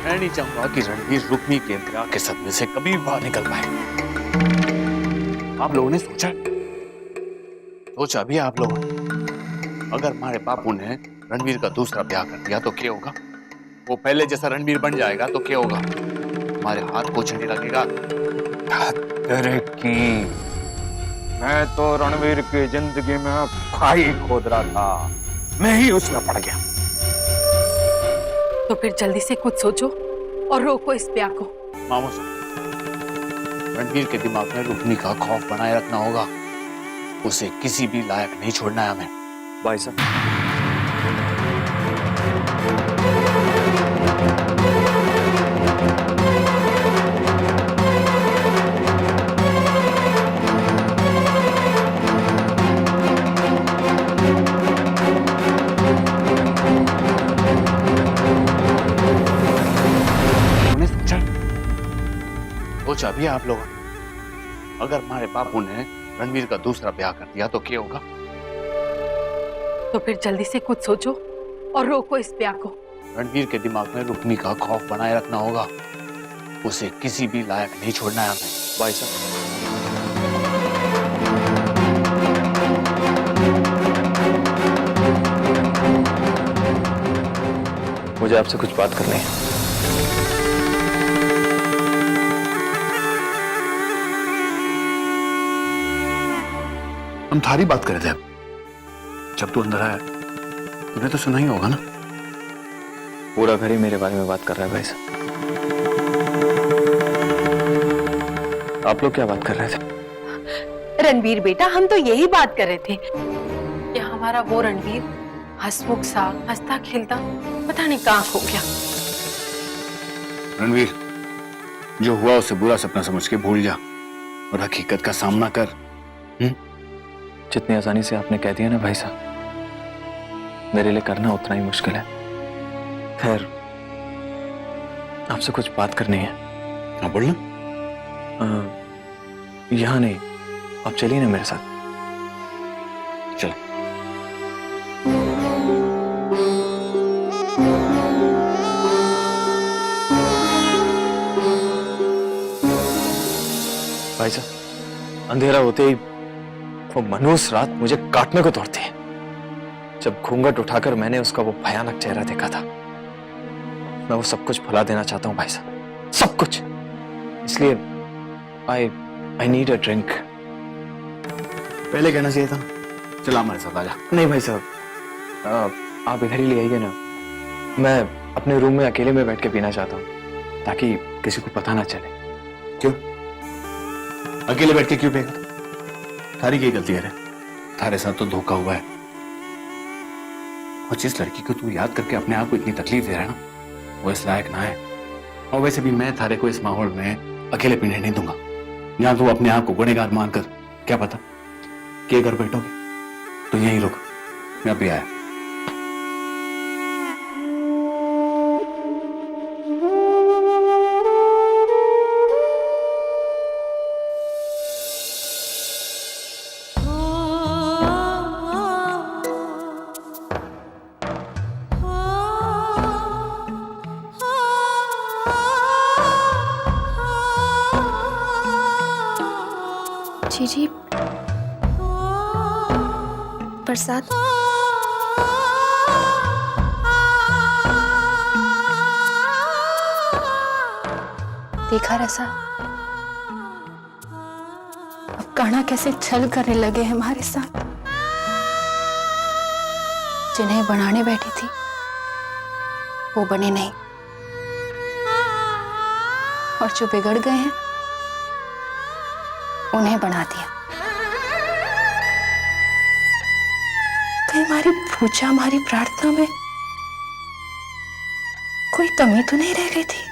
मैं नहीं चाहूंगा कि रणवीर रुक्मी के ब्याह के सदमे से कभी बाहर निकल पाए। आप लोगों ने सोचा भी आप लोगों ने, अगर हमारे बापू ने रणवीर का दूसरा ब्याह कर दिया तो क्या होगा? वो पहले जैसा रणवीर बन जाएगा तो क्या होगा? हमारे हाथ कुछ नहीं लगेगा। तेरे की मैं तो रणवीर की जिंदगी में खाई खोद रहा था, मैं ही उसमें पड़ गया। तो फिर जल्दी से कुछ सोचो और रोको इस ब्याह को। मामू साहब, रणवीर के दिमाग में रुक्मी का खौफ बनाए रखना होगा, उसे किसी भी लायक नहीं छोड़ना है हमें। भाई साहब, सोचा भी आप लोगों ने, अगर हमारे बापू ने रणवीर का दूसरा ब्याह कर दिया तो क्या होगा? तो फिर जल्दी से कुछ सोचो और रोको इस ब्याह को। रणवीर के दिमाग में रुक्मी का खौफ बनाए रखना होगा, उसे किसी भी लायक नहीं छोड़ना है हमें। भाई साहब, मुझे आपसे कुछ बात करनी है। हम थारी बात कर रहे थे, जब तू अंदर आया तूने तो सुना ही होगा ना। पूरा घर ही मेरे बारे में बात कर रहा है भाई साहब। आप लोग क्या बात कर रहे थे? रणवीर बेटा, हम तो यही बात कर रहे थे कि हमारा वो रणवीर हंसमुख सा, हंसता खेलता पता नहीं कहाँ खो गया। रणवीर, जो हुआ उसे बुरा सपना समझ के भूल जा और हकीकत का सामना कर। जितनी आसानी से आपने कह दिया ना भाई साहब, मेरे लिए करना उतना ही मुश्किल है। खैर, आपसे कुछ बात करनी है। हाँ बोलना। यहाँ नहीं, आप चलिए ना मेरे साथ। चल। भाई साहब, अंधेरा होते ही वो मनहूस रात मुझे काटने को दौड़ती है। जब घूंघट उठाकर मैंने उसका वो भयानक चेहरा देखा था, मैं वो सब कुछ भुला देना चाहता हूं भाई साहब, सब कुछ। इसलिए आई नीड अ ड्रिंक। पहले कहना चाहिए था। चला हमारे साथ आजा। नहीं भाई साहब, आप इधर ही ले आइए ना। मैं अपने रूम में अकेले में बैठ के पीना चाहता हूँ, ताकि किसी को पता ना चले। क्यों अकेले बैठ के क्यों पिएगा? थारी की गलती है रे, थारे साथ तो धोखा हुआ है। और जिस लड़की को तू याद करके अपने आप को इतनी तकलीफ दे रहा है ना, वो इस लायक ना है। और वैसे भी मैं थारे को इस माहौल में अकेले पीने नहीं दूंगा, जहां तू अपने आप को गुनहगार मानकर क्या पता कि घर बैठोगे। तो यहीं रुक, मैं अभी आया। जीजी, प्रसाद। देखा रसा, अब कान्हा कैसे छल करने लगे हैं हमारे साथ। जिन्हें बनाने बैठी थी वो बने नहीं, और जो बिगड़ गए हैं उन्हें बना दिया। कहीं हमारी पूजा, हमारी प्रार्थना में कोई कमी तो नहीं रह गई थी?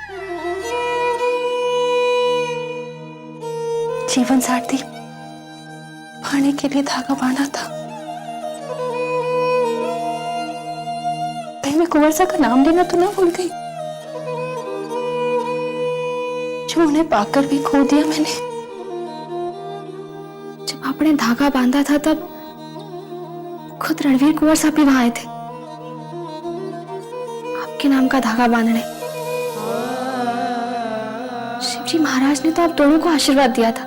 जीवन साथी पाने के लिए धागा बांधा था, कहीं मैं कुंवर का नाम लेना तो ना भूल गई, जो उन्हें पाकर भी खो दिया मैंने। आपने धागा बांधा था तब खुद रणवीर कुंवर साहब भी वहां आए थे, आपके नाम का धागा बांधने। शिवजी महाराज ने तो आप दोनों को आशीर्वाद दिया था।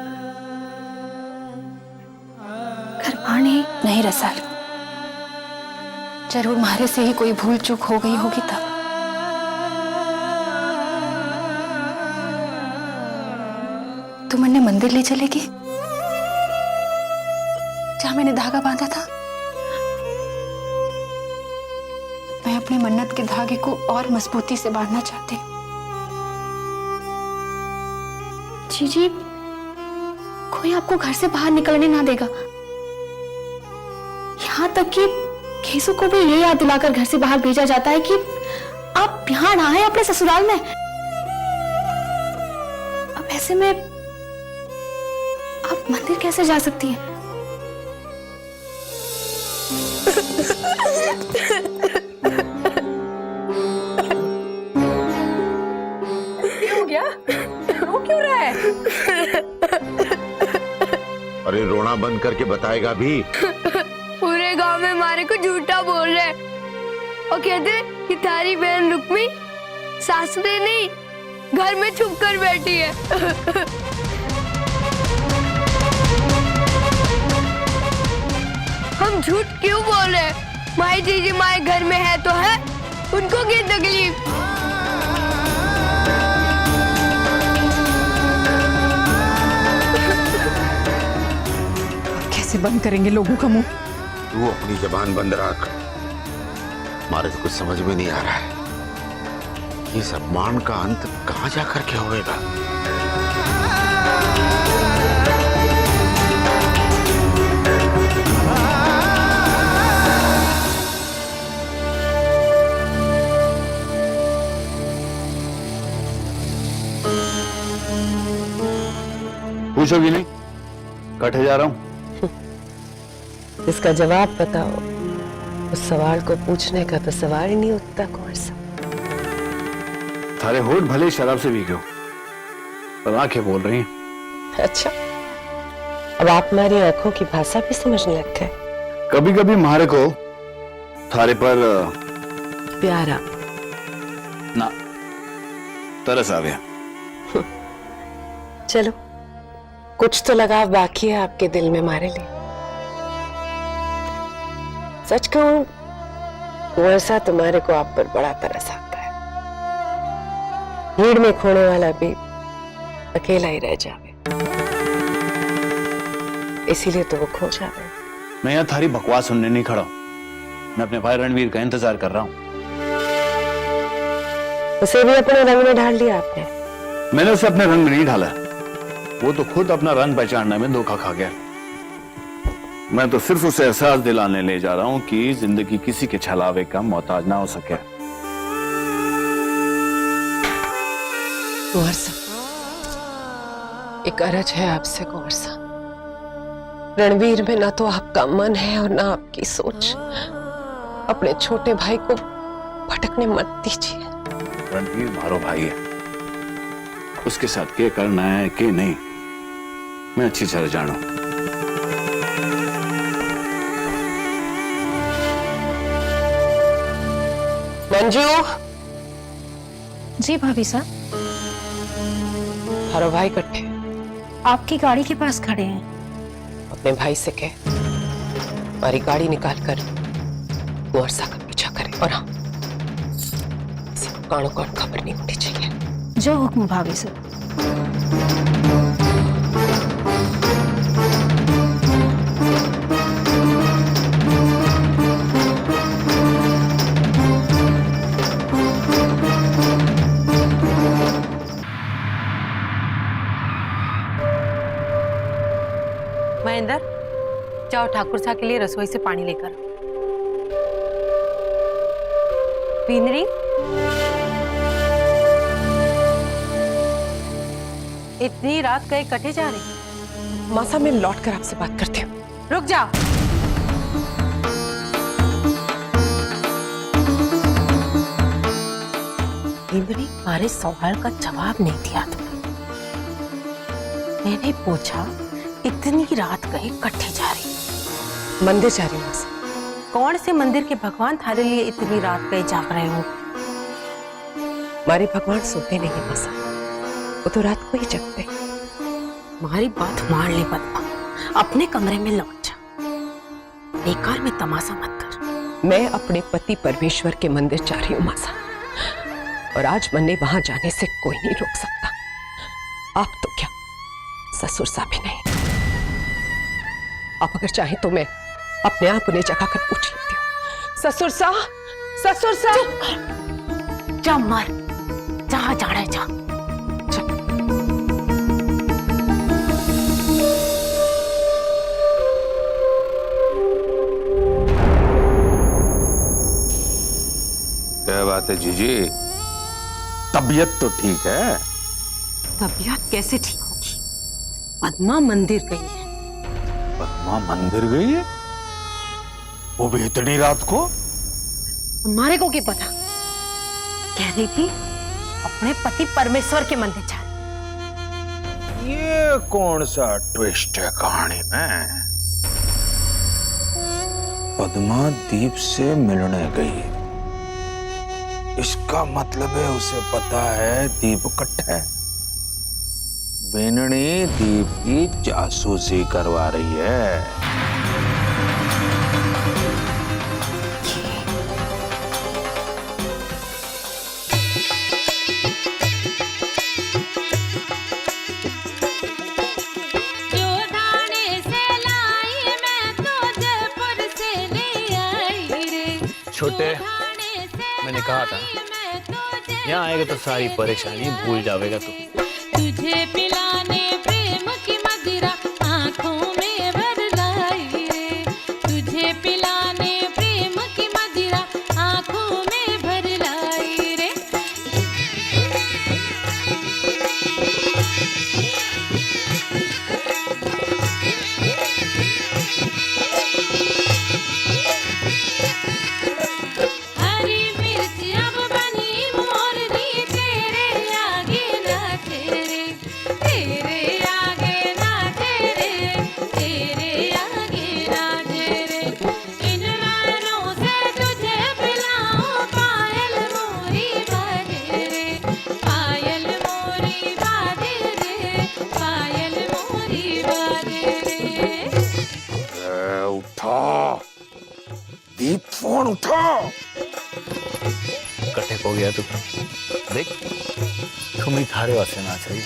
नहीं रसाल, जरूर हमारे से ही कोई भूल चूक हो गई होगी तब। तुम अन्य मंदिर ले चलेगी जहां मैंने धागा बांधा था? मैं अपनी मन्नत के धागे को और मजबूती से बांधना चाहती हूँ। जीजी, कोई आपको घर से बाहर निकलने ना देगा, यहाँ तक कि खेसू को भी ये याद दिलाकर घर से बाहर भेजा जाता है कि आप यहाँ ना आए अपने ससुराल में। अब ऐसे में आप मंदिर कैसे जा सकती हैं? हो गया? रो क्यों रहा है? अरे रोना बंद करके बताएगा भी। पूरे गांव में हमारे को झूठा बोल रहे और कहते कि थारी बहन रुक्मी सासरे नहीं घर में छुप कर बैठी है। हम झूठ क्यों बोल रहे? माई जीजी माए घर में है तो है, उनको क्या तकलीफ? कैसे बंद करेंगे लोगों का मुंह? तू अपनी जबान बंद रख। हमारे तो कुछ समझ में नहीं आ रहा है, ये सम्मान का अंत कहां जाकर के होएगा। पूछोगी नहीं? कटे जा रहा हूं। इसका जवाब बताओ। उस सवाल को पूछने का तो सवाल ही नहीं उठता कुंवर साहब। थारे होठ भले शराब से भीगे हो, पर आंखें बोल रही हैं। अच्छा, अब आप हमारी आंखों की भाषा भी समझने लग गए। कभी कभी हमारे को थारे पर प्यारा ना तरस आ गया। चलो, कुछ तो लगाव बाकी है आपके दिल में हमारे लिए। सच कहूं कुंवर सा तुम्हारे को आप पर बड़ा तरस आता है। भीड़ में खोने वाला भी अकेला ही रह जावे, इसीलिए तो वो खो जावे। मैं यहाँ थारी बकवास सुनने नहीं खड़ा हूं। मैं अपने भाई रणवीर का इंतजार कर रहा हूँ। उसे भी अपने रंग में ढाल लिया आपने? मैंने उसे अपने रंग में नहीं ढाला, वो तो खुद अपना रंग पहचानने में धोखा खा गया। मैं तो सिर्फ उसे एहसास दिलाने ले जा रहा हूँ कि जिंदगी किसी के छलावे का मोहताज ना हो सके। कुंवर सा, एक अरज है आपसे कुंवर सा। रणवीर में ना तो आपका मन है और ना आपकी सोच। अपने छोटे भाई को भटकने मत दीजिए। रणवीर मारो भाई है, उसके साथ क्या करना है क्या नहीं मैं अच्छी तरह जानू। मंजू। जी भाभी साहब। हरो भाई इकट्ठे आपकी गाड़ी के पास खड़े हैं। अपने भाई से कह हमारी गाड़ी निकाल कर कुंवर सा का पीछा करे, और हाँ, किसी को कानो कान खबर नहीं होनी चाहिए। जो हुक्म भाभी साहब। महेंद्र, जाओ ठाकुर साहब के लिए रसोई से पानी लेकर। पीनरी, इतनी रात गए कटे जा रही? मासा, मैं लौट कर आपसे बात करती हूँ। रुक जा। पीनरी, हमारे सवाल का जवाब नहीं दिया तुमने। मैंने पूछा इतनी रात गए कट्ठे जा रही? मंदिर जा रही हूँ। कौन से मंदिर के भगवान थारे लिए इतनी रात गए जाग रहे हो? हमारे भगवान सोते नहीं मासा, वो तो रात को ही जगते। हमारी बात मान ले पद्मा, अपने कमरे में लौट जा। बेकार में तमाशा मत कर। मैं अपने पति परमेश्वर के मंदिर जा रही हूँ मासा, और आज मैंने वहां जाने से कोई नहीं रोक सकता। आप तो क्या, ससुर सा भी नहीं। आप अगर चाहे तो मैं अपने आप उन्हें जगा कर पूछ लेती हूँ। ससुर सा, ससुर सा। जा मर, जहां जा रहे जा। क्या बात है जीजी, तबीयत तो ठीक है? तबीयत कैसे ठीक होगी? पद्मा मंदिर गई है। पद्मा मंदिर गई है? वो भी इतनी रात को? हमारे को क्या पता? कह रही थी अपने पति परमेश्वर के मंदिर जा रही। ये कौन सा ट्विस्ट है कहानी में? पद्मा दीप से मिलने गई, इसका मतलब है उसे पता है दीप कट है। बेननी दीप की जासूसी करवा रही है। छोटे, मैंने कहा था यहाँ आएगा तो सारी परेशानी भूल जाएगा तू। तुझे पिलाने प्रेम की मदिरा आंखों में भर लाई रे। तुझे पिलाने प्रेम की मदिरा आंखों में भर लाई रे। हरी मिर्च अब बनी मोरनी तेरे आगे नाचे रे। तेरे आगे नाचे रे। तेरे आगे नाचे रे। इन रानों से तुझे पिलाऊं पायल मोरी बाजे रे। पायल मोरी बाजे रे। पायल मोरी बाजे रे। उठा, फोन उठाओ। कटे हो गया तू देख तुम्हें थारे वासे ना चाहिए।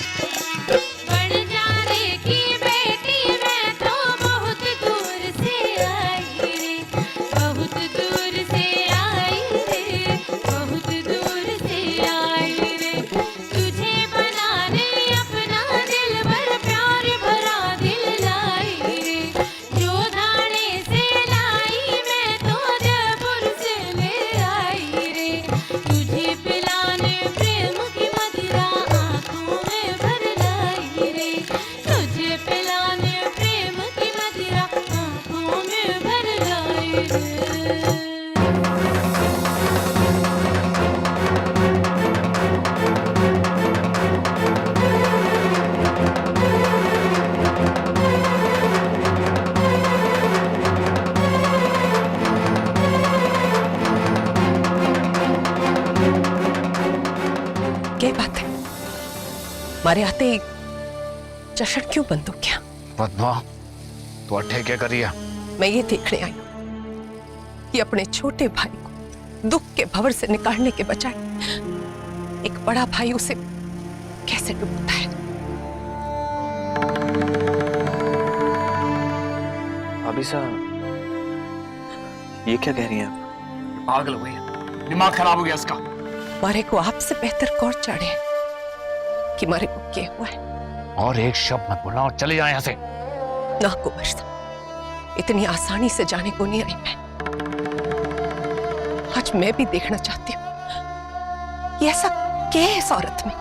बड़जारे की बेटी मैं तो बहुत दूर से आई रे, बहुत दूर से आई रे, बहुत दूर से आई रे। तुझे बनाने अपना दिल भर प्यार भरा दिल लाई रे। जो धाने से लाई मैं तो जयपुर से ले आई रे। तुझे पिलाने प्रेम की मदिरा आँखों में भर लाई रे। तुझे पिलाने प्रेम की मदिरा आँखों में भर लाई रे। क्या बात है? मारे आते ही जश्न क्यों बंद हो गया? पद्मा तू अठे क्या करिया? मैं ये देखने आई हूं कि अपने छोटे भाई को दुख के भंवर से निकालने के बजाय एक बड़ा भाई उसे कैसे डूबता है। भाभी साहब, ये क्या कह रही हैं आप? पागल हो गई, दिमाग खराब हो गया इसका। मारे को आपसे बेहतर कौन जाने कि मारे को क्या हुआ है। और एक शब्द मत बोलना और चले जाए यहाँ से। ना कुंवर साहब, इतनी आसानी से जाने को नहीं आई मैं। आज मैं भी देखना चाहती हूँ कि ऐसा क्या है इस औरत में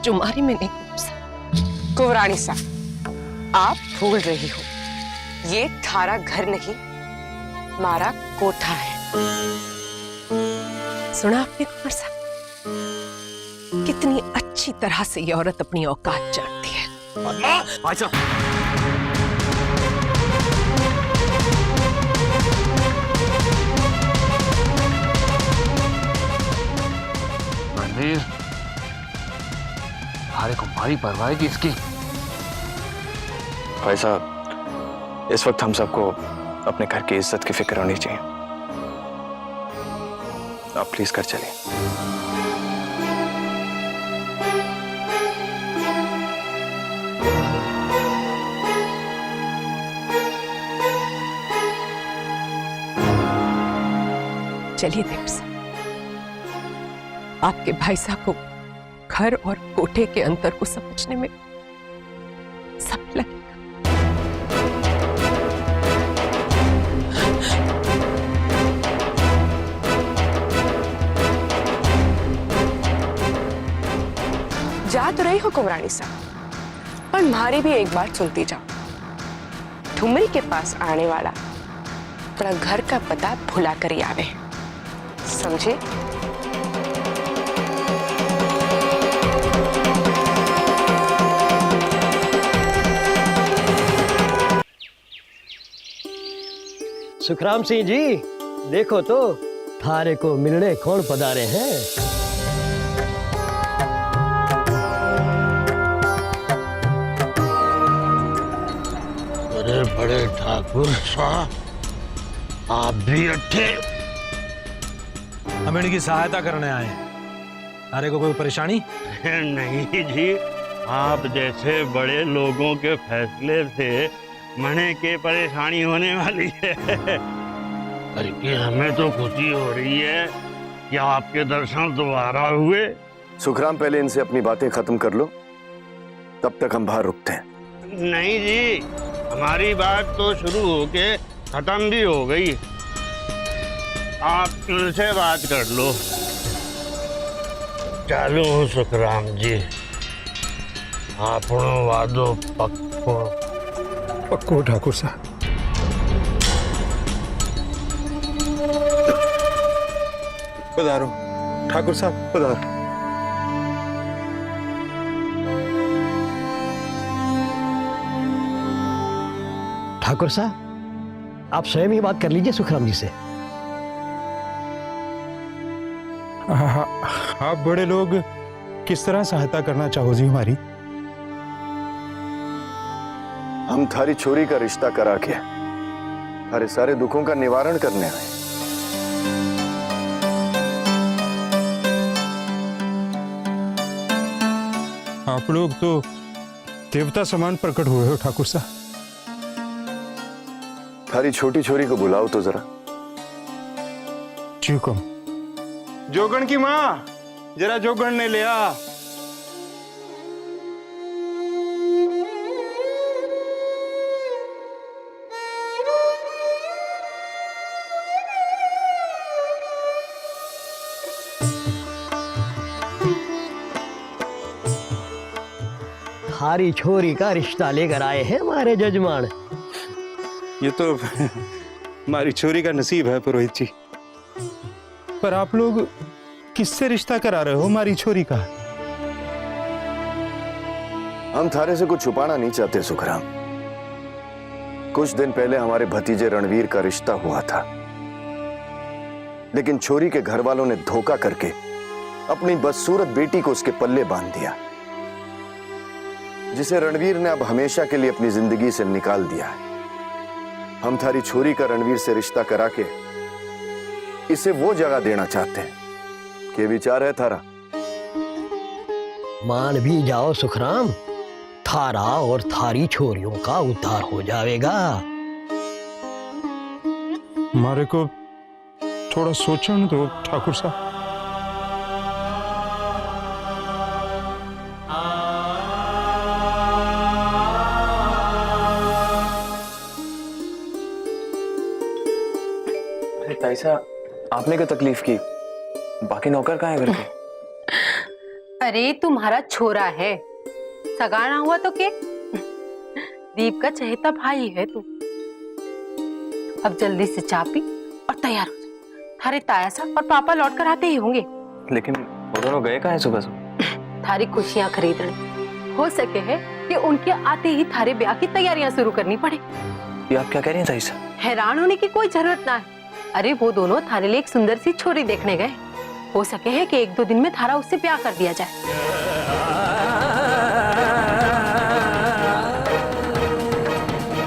जो मारी में नहीं घुस सकती। कुंवरानी साहब, आप भूल रही हो, ये थारा घर नहीं, मारा कोठा है। सुना आपने कुंवर साहब? कितनी अच्छी तरह से ये औरत अपनी औकात जानती है। भाई साहब, रणवीर, हमारे को भारी परवाह है कि इसकी। भाई साहब, इस वक्त हम सबको अपने घर की इज्जत की फिक्र होनी चाहिए। आप प्लीज कर चलिए। चलिए देव साहब, आपके भाई साहब को घर और कोठे के अंतर को समझने में समय लगेगा। जा तो रही हो कुंवरानी साहब, पर हमारी भी एक बात सुनती जाओ। ठुमरी के पास आने वाला अपना घर का पता भुला कर ही आवे, समझे? सुखराम सिंह जी, देखो तो थारे को मिलने कौन पधारे हैं। अरे बड़े ठाकुर साहब, आप भी अट्ठे। हम इनकी सहायता करने आए हैं। अरे को कोई परेशानी? नहीं जी, आप जैसे बड़े लोगों के फैसले से मने के परेशानी होने वाली है। बल्कि हमें तो खुशी हो रही है कि आपके दर्शन दोबारा हुए। सुखराम, पहले इनसे अपनी बातें खत्म कर लो, तब तक हम बाहर रुकते हैं। नहीं जी, हमारी बात तो शुरू होके खत्म भी हो गई। आप उनसे बात कर लो। चालू हूँ सुखराम जी, आपनो वादो पक्को। पक्को ठाकुर साहब। पधारो ठाकुर साहब, पधारो। ठाकुर साहब, आप स्वयं ही बात कर लीजिए सुखराम जी से। आप बड़े लोग किस तरह सहायता करना चाहो जी हमारी? हम थारी छोरी का रिश्ता करा के थारे सारे दुखों का निवारण करने आए। आप लोग तो देवता समान प्रकट हुए हो ठाकुर साहब। थारी छोटी छोरी को बुलाओ तो जरा। जी कम। जोगण की माँ, जरा जोगण ने ले आ। थारी छोरी का रिश्ता लेकर आए हैं हमारे जजमान। ये तो हमारी छोरी का नसीब है पुरोहित जी। पर आप लोग किससे रिश्ता करा रहे हो हमारी छोरी का? हम थारे से कुछ छुपाना नहीं चाहते सुखराम। कुछ दिन पहले हमारे भतीजे रणवीर का रिश्ता हुआ था, लेकिन छोरी के घर वालों ने धोखा करके अपनी बदसूरत बेटी को उसके पल्ले बांध दिया, जिसे रणवीर ने अब हमेशा के लिए अपनी जिंदगी से निकाल दिया है। हम थारी छोरी का रणवीर से रिश्ता करा के इसे वो जगह देना चाहते हैं। क्या विचार है थारा? मान भी जाओ सुखराम, थारा और थारी छोरियों का उद्धार हो जाएगा। हमारे को थोड़ा सोचने दो ठाकुर साहब। ताई साहब, आपने क्या तकलीफ की? बाकी नौकर कहाँ है घर के? अरे तुम्हारा छोरा है, सगाना हुआ तो के दीप का चहेता भाई है तू। अब जल्दी से चाय पी और तैयार हो जा। थारे ताया साहब और पापा लौट कर आते ही होंगे। लेकिन वो दोनों गए कहाँ हैं सुबह सुबह? थारी खुशियां खरीदने। हो सके है कि उनके आते ही थारे ब्याह की तैयारियां शुरू करनी पड़े। ये आप क्या कह रही हैं ताई साहब? हैरान होने की कोई जरूरत ना है। अरे वो दोनों थारे लिए एक सुंदर सी छोरी देखने गए। हो सके है कि 1-2 दिन में थारा उससे ब्याह कर दिया जाए।